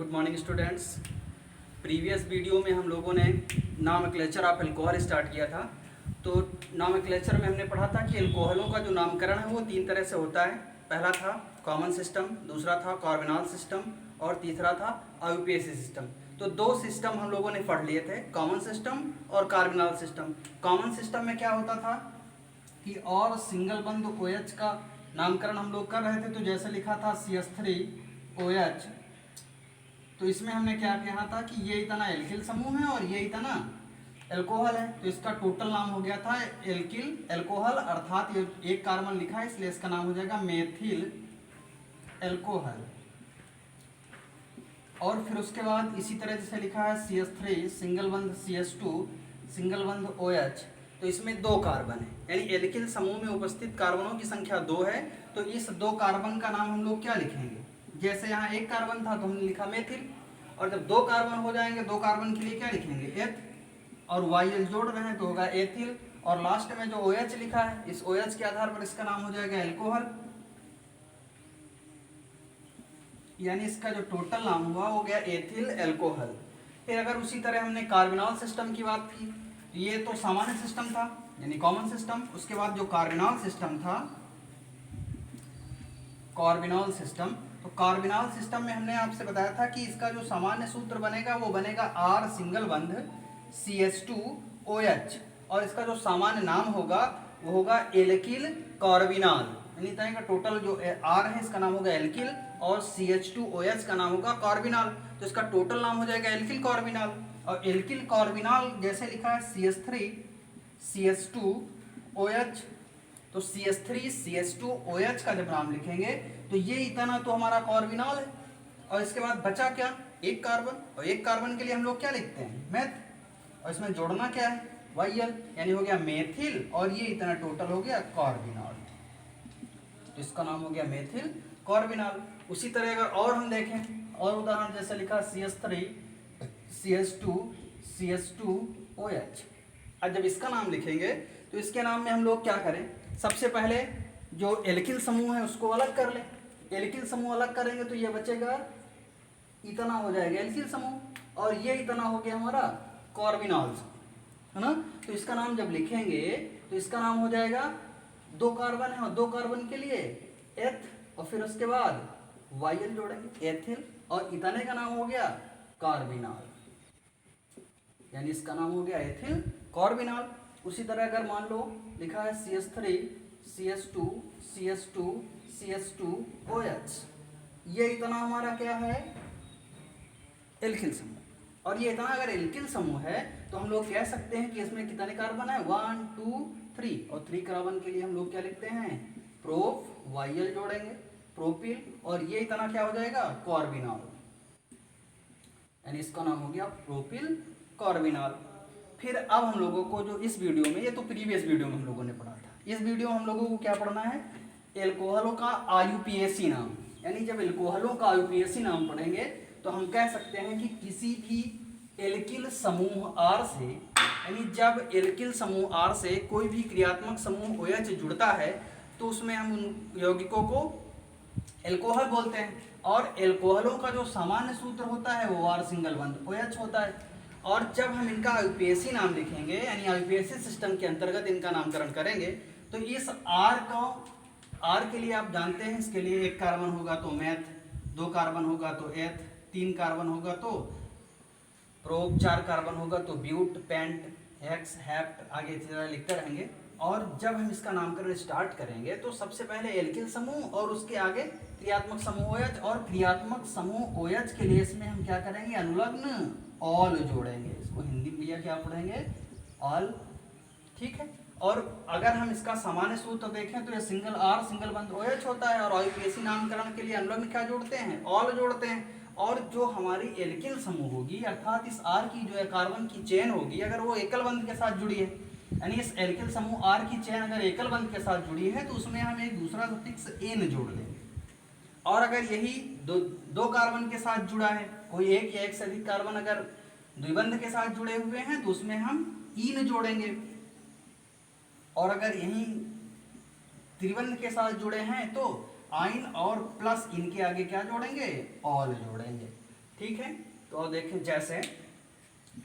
Good morning students. Previous video में हम लोगों ने नॉमेनक्लेचर ऑफ एल्कोहल स्टार्ट किया था। तो नॉमेनक्लेचर में हमने पढ़ा था कि एल्कोहलों का जो नामकरण है वो तीन तरह से होता है। पहला था कॉमन सिस्टम, दूसरा था कार्बोनल सिस्टम और तीसरा था आईयूपीएसी सिस्टम। तो दो सिस्टम हम लोगों ने पढ़ लिए थे, कॉमन सिस्टम और कार्बोनल सिस्टम। कॉमन सिस्टम में क्या होता था कि और सिंगल बंद OH का नामकरण हम लोग कर रहे थे। तो जैसे लिखा था CH3OH, तो इसमें हमने क्या कहा था कि ये इतना एल्किल समूह है और ये इतना एल्कोहल है, तो इसका टोटल नाम हो गया था एल्किल एल्कोहल, अर्थात ये एक कार्बन लिखा है इसलिए इसका नाम हो जाएगा मेथिल एल्कोहल। और फिर उसके बाद इसी तरह जैसे लिखा है CH3 सिंगल बंध CH2 सिंगल बंध OH, तो इसमें दो कार्बन है, यानी एल्किल समूह में उपस्थित कार्बनों की संख्या 2 है। तो इस दो कार्बन का नाम हम लोग क्या लिखेंगे? जैसे यहाँ एक कार्बन था तो हमने लिखा मेथिल, और जब दो कार्बन हो जाएंगे दो कार्बन के लिए क्या लिखेंगे? एथ, और YL जोड़ रहे हैं तो होगा एथिल, और लास्ट में जो OH लिखा है इस OH के आधार पर इसका नाम हो जाएगा एल्कोहल, यानी इसका जो टोटल नाम हुआ हो गया एथिल एल्कोहल। फिर अगर उसी तरह हमने कार्बोनल सिस्टम की बात की, ये तो सामान्य सिस्टम था यानी कॉमन सिस्टम। उसके बाद जो कार्बोनल सिस्टम था, कार्बोनल सिस्टम, तो कार्बोनल सिस्टम में हमने आपसे बताया था कि इसका जो सामान्य सूत्र बनेगा वो बनेगा R सिंगल बंध CH2OH, और इसका जो सामान्य नाम होगा वो होगा एल्किल कार्बिनॉल, यानी तरह का टोटल जो R है इसका नाम होगा एल्किल और CH2OH का नाम होगा कार्बिनॉल, तो इसका टोटल नाम हो जाएगा एल्किल कार्बिनॉल। और एल्किल कार्बिनॉल जैसे लिखा है CH3 CH2OH, तो CH3 CH2OH का जब नाम लिखेंगे तो ये इतना तो हमारा कार्बिनॉल है, और इसके बाद बचा क्या? एक कार्बन, और एक कार्बन के लिए हम लोग क्या लिखते हैं? मेथ, और इसमें जोड़ना क्या है? YL, यानी हो गया मेथिल, और ये इतना टोटल हो गया कार्बिनॉल, तो इसका नाम हो गया मेथिल कार्बिनॉल। उसी तरह अगर और हम देखें और उदाहरण जैसे लिखा CH3 CH2 CH2OH, अब जब इसका नाम लिखेंगे तो इसके नाम में हम लोग क्या करें? सबसे पहले जो एल्किल समूह है उसको अलग कर लें। एल्किल समूह अलग करेंगे तो ये बचेगा इतना हो जाएगा एल्किल समूह, और ये इतना हो गया हमारा कार्बिनॉल, है ना। तो इसका नाम जब लिखेंगे तो इसका नाम हो जाएगा, दो कार्बन है और दो कार्बन के लिए एथ, और फिर उसके बाद YL जोड़ेंगे एथिल, और इतने का नाम हो गया कार्बिनॉल, यानी इसका नाम हो गया एथिल कार्बिनॉल। उसी तरह अगर मान लो लिखा है CH3 CH2 CH2 CH2OH, ये इतना हमारा क्या है? एल्किल समूह, और ये इतना अगर एल्किल समूह है तो हम लोग कह सकते हैं कि इसमें कितने कार्बन है? 1 2 3, और 3 कार्बन के लिए हम लोग क्या लिखते हैं? प्रोप, YL जोड़ेंगे प्रोपिल, और ये इतना क्या हो जाएगा? कार्बिनॉल, यानी इसका नाम हो गया प्रोपिल कार्बिनॉल। फिर अब हम लोगों को जो इस वीडियो में, ये तो प्रीवियस वीडियो में हम लोगों ने पढ़ा था, इस वीडियो में हम लोगों को क्या पढ़ना है? एल्कोहलों का आईयूपीएसी नाम, यानी जब एल्कोहलों का आईयूपीएसी नाम पढ़ेंगे तो हम कह सकते हैं कि किसी भी एल्किल समूह R से, यानी जब एल्किल समूह R से कोई भी क्रियात्मक समूह OH जुड़ता है तो उसमें हम उन यौगिकों को एल्कोहल बोलते हैं, और एल्कोहलों का जो सामान्य सूत्र होता है वो R सिंगल बंध OH होता है। और जब हम इनका आईयूपीएसी नाम लिखेंगे, यानी आईयूपीएसी सिस्टम के अंतर्गत इनका नामकरण करेंगे, तो इस R के लिए आप जानते हैं इसके लिए एक कार्बन होगा तो मेथ, दो कार्बन होगा तो एथ, तीन कार्बन होगा तो प्रोप, चार कार्बन होगा तो ब्यूट, पेंट, हेक्स, हेप्ट, आगे इसी तरह लिखते रहेंगे। और जब हम इसका नामकरण स्टार्ट करेंगे तो सबसे पहले एल्किल समूह और उसके आगे क्रियात्मक समूह OH, और क्रियात्मक समूह OH के लिए इसमें हम क्या करेंगे? अनुलग्न ऑल जोड़ेंगे। इसको हिंदी में भैया क्या पढ़ेंगे? ऑल, ठीक है। और अगर हम इसका सामान्य सूत्र देखें तो ये सिंगल R सिंगल बंध OH होता है, और आईयूपीएसी नामकरण के लिए अनुलग्न क्या जोड़ते हैं? ऑल जोड़ते हैं। और जो हमारी एल्किल समूह होगी, अर्थात इस R की जो है कार्बन की चेन होगी, अगर वो एकल बंध के साथ जुड़ी है, यानी इस एल्किल समूह R की चेन अगर एकल बंध के साथ जुड़ी है तो उसमें हम एक दूसरा सफिक्स एन जोड़ लेंगे। और अगर यही दो कार्बन के साथ जुड़ा है, कोई एक या एक से अधिक कार्बन अगर द्विबंध के साथ जुड़े हुए हैं तो उसमें हम इन जोड़ेंगे, और अगर यही त्रिबंध के साथ जुड़े हैं तो आइन और प्लस इनके आगे क्या जोड़ेंगे? ऑल जोड़ेंगे। ठीक है। तो अब देखें, जैसे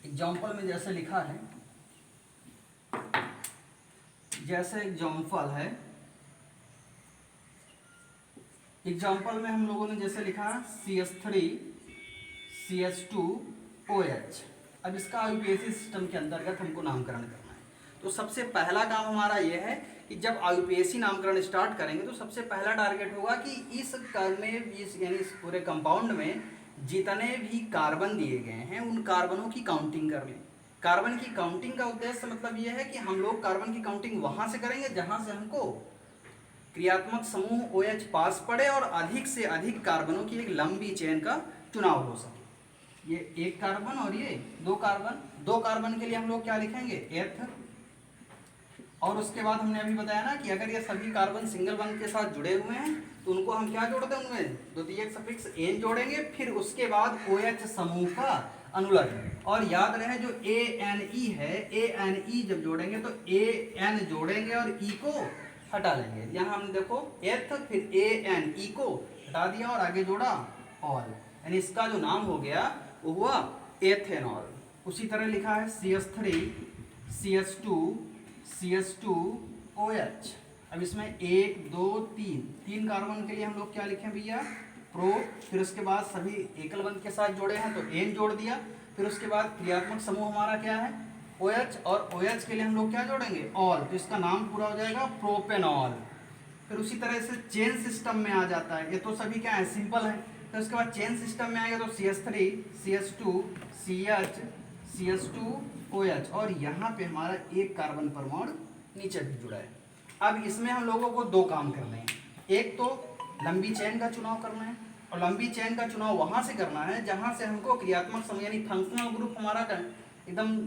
एग्जाम्पल में जैसे लिखा है, जैसे एग्जाम्पल में हम लोगों ने जैसे लिखा CH3 CH2OH। अब इसका यूपीएससी सिस्टम के अंतर्गत हमको नामकरण करना है। तो सबसे पहला काम हमारा यह है कि जब यूपीएससी नामकरण स्टार्ट करेंगे तो सबसे पहला टारगेट होगा कि इस यानी इस पूरे कंपाउंड में जितने भी कार्बन दिए गए हैं उन कार्बनों की काउंटिंग कर लें। कार्बन की काउंटिंग का उद्देश्य मतलब यह है कि हम लोग कार्बन की काउंटिंग वहां से करेंगे जहां से हमको क्रियात्मक समूह OH पास पड़े और अधिक से अधिक कार्बनों की एक लंबी चेन का चुनाव हो सके। ये एक कार्बन और ये दो कार्बन के लिए हम लोग क्या लिखेंगे, एथ। और उसके बाद हमने अभी बताया ना कि अगर ये सभी कार्बन सिंगल बॉन्ड के साथ जुड़े हुए हैं तो उनको हम क्या जोड़ते हैं, उनमें द्वितीयक सफिक्स एन जोड़ेंगे। फिर उसके बाद OH समूह का अनुलग्न। और याद रहे जो ANE है, ANE जब जोड़ेंगे तो AN जोड़ेंगे और E को हटा लेंगे। यहाँ हमने देखो एथ फिर ANE को हटा दिया और आगे जोड़ा ऑल, यानी इसका जो नाम हो गया वो हुआ एथेनॉल। उसी तरह लिखा है CH3 CH2 CH2OH। अब इसमें 1 2 3 कार्बन के लिए हम लोग क्या लिखें भैया, प्रो। फिर उसके बाद सभी एकल बंध के साथ जोड़े हैं तो एन जोड़ दिया। फिर उसके बाद क्रियात्मक समूह हमारा क्या है, OH, और OH के लिए हम लोग क्या जोड़ेंगे, ऑल। तो इसका नाम पूरा हो जाएगा प्रोपेनॉल। फिर उसी तरह से चेन सिस्टम में आ जाता है, ये तो सभी क्या है, सिंपल है। फिर उसके बाद चेन सिस्टम में आएगा तो CH3 CH2 CH CH2OH, और यहाँ पे हमारा एक कार्बन परमाणु नीचे भी जुड़ा है। अब इसमें हम लोगों को दो काम करने हैं, एक तो लंबी चेन का चुनाव करना है, और लंबी चेन का चुनाव वहां से करना है जहां से हमको क्रियात्मक समूह यानी फंक्शनल ग्रुप हमारा एकदम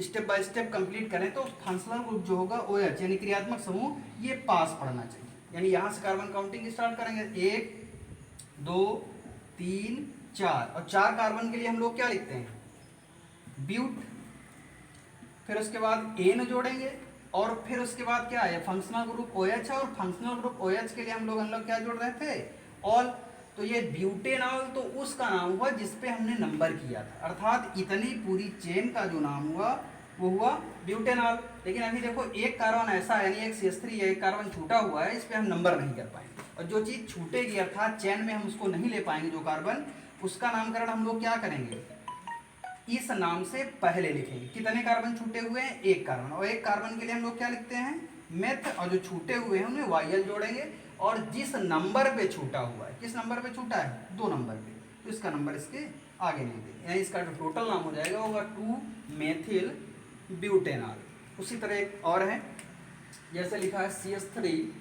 स्टेप बाय स्टेप कंप्लीट करें। तो फंक्शनल ग्रुप जो होगा OH यानी क्रियात्मक समूह ये पास पड़ना चाहिए। यानी यहाँ से कार्बन काउंटिंग स्टार्ट करेंगे, 1 2 3 4, और 4 कार्बन के लिए हम लोग क्या लिखते हैं, ब्यूट। फिर उसके बाद एन जोड़ेंगे, और फिर उसके बाद क्या है, फंक्शनल ग्रुप OH है, और फंक्शनल ग्रुप OH के लिए हम लोग क्या जोड़ रहे थे, ऑल। तो ये ब्यूटेनॉल तो उसका नाम हुआ जिसपे हमने नंबर किया था, अर्थात इतनी पूरी चेन का जो नाम हुआ वो हुआ ब्यूटेनॉल। लेकिन अभी देखो एक कार्बन ऐसा है, यानी एक CH3 है, एक कार्बन छूटा हुआ है, इस पे हम नंबर नहीं कर पाएंगे, और जो चीज छूटेगी अर्थात चेन में हम उसको नहीं ले पाएंगे जो कार्बन, उसका नामकरण हम लोग क्या करेंगे, इस नाम से पहले लिखेंगे। कितने कार्बन छूटे हुए हैं, एक कार्बन, और एक कार्बन के लिए हम लोग क्या लिखते हैं, मेथ, और जो छूटे हुए हैं उन्हें YL जोड़ेंगे। और जिस नंबर पे छूटा हुआ है, किस नंबर पे छूटा है, 2 नंबर पे, तो इसका नंबर इसके आगे नहीं देंगे, यानी इसका जो टोटल नाम हो जाएगा होगा 2 मेथिल ब्यूटेनॉल। उसी तरह एक और है, जैसे लिखा है CH3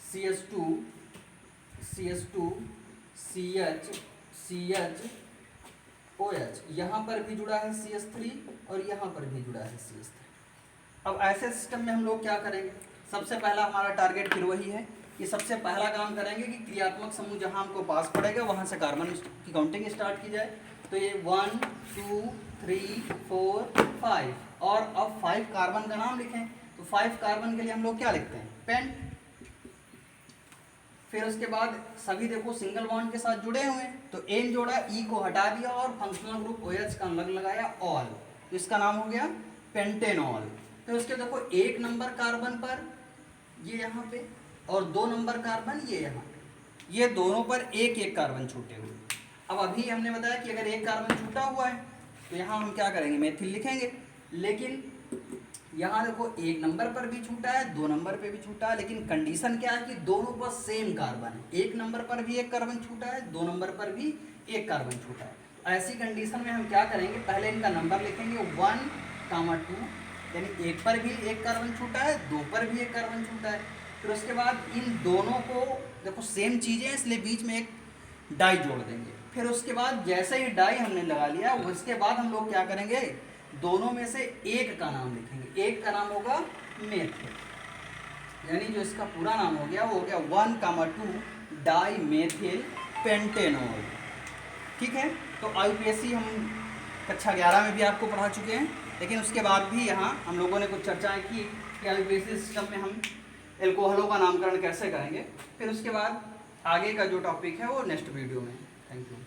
CH2 CH2 CH यहाँ पर भी जुड़ा है CH3 और यहाँ पर भी जुड़ा है CH3। अब ऐसे सिस्टम में हम लोग क्या करेंगे, सबसे पहला हमारा टारगेट फिर वही है कि सबसे पहला काम करेंगे कि क्रियात्मक समूह जहाँ हमको पास पड़ेगा वहाँ से कार्बन की काउंटिंग स्टार्ट की जाए। तो ये 1 2 3 4 5, और अब 5 कार्बन का नाम लिखें। तो 5 कार्बन के लिए हम लोग क्या लिखते हैं, पेंट। फिर उसके बाद सभी देखो सिंगल बॉन्ड के साथ जुड़े हुए हैं, तो एन जोड़ा, ई को हटा दिया, और फंक्शनल ग्रुप OH का लगाया ऑल, तो इसका नाम हो गया पेंटेनॉल। फिर उसके देखो 1 नंबर कार्बन पर ये यहाँ पे, और 2 नंबर कार्बन ये यहाँ, ये दोनों पर एक एक कार्बन छूटे हुए। अब अभी हमने बताया कि अगर एक कार्बन छूटा हुआ है तो यहाँ हम क्या करेंगे, मेथिल लिखेंगे। लेकिन यहाँ देखो 1 नंबर पर भी छूटा है, 2 नंबर पे भी छूटा है, लेकिन कंडीशन क्या है कि दोनों पर सेम कार्बन है। 1 नंबर पर भी एक कार्बन छूटा है, 2 नंबर पर भी एक कार्बन छूटा है। ऐसी कंडीशन में हम क्या करेंगे, पहले इनका नंबर लिखेंगे 1, 2, यानी 1 पर भी एक कार्बन छूटा है, 2 पर भी एक कार्बन छूटा है। फिर उसके बाद इन दोनों को देखो सेम चीज़ें, इसलिए बीच में एक डाई जोड़ देंगे। फिर उसके बाद जैसे ही डाई हमने लगा लिया, उसके बाद हम लोग क्या करेंगे, दोनों में से एक का नाम लिखेंगे। एक का नाम होगा मेथिल, यानी जो इसका पूरा नाम हो गया वो हो गया 1, 2 डाई मेथिल पेंटेनॉल। ठीक है, तो IUPAC हम कक्षा 11 में भी आपको पढ़ा चुके हैं, लेकिन उसके बाद भी यहाँ हम लोगों ने कुछ चर्चाएं की कि IUPAC सिस्टम में हम एल्कोहलों का नामकरण कैसे करेंगे। फिर उसके बाद आगे का जो टॉपिक है वो नेक्स्ट वीडियो में। Thank you.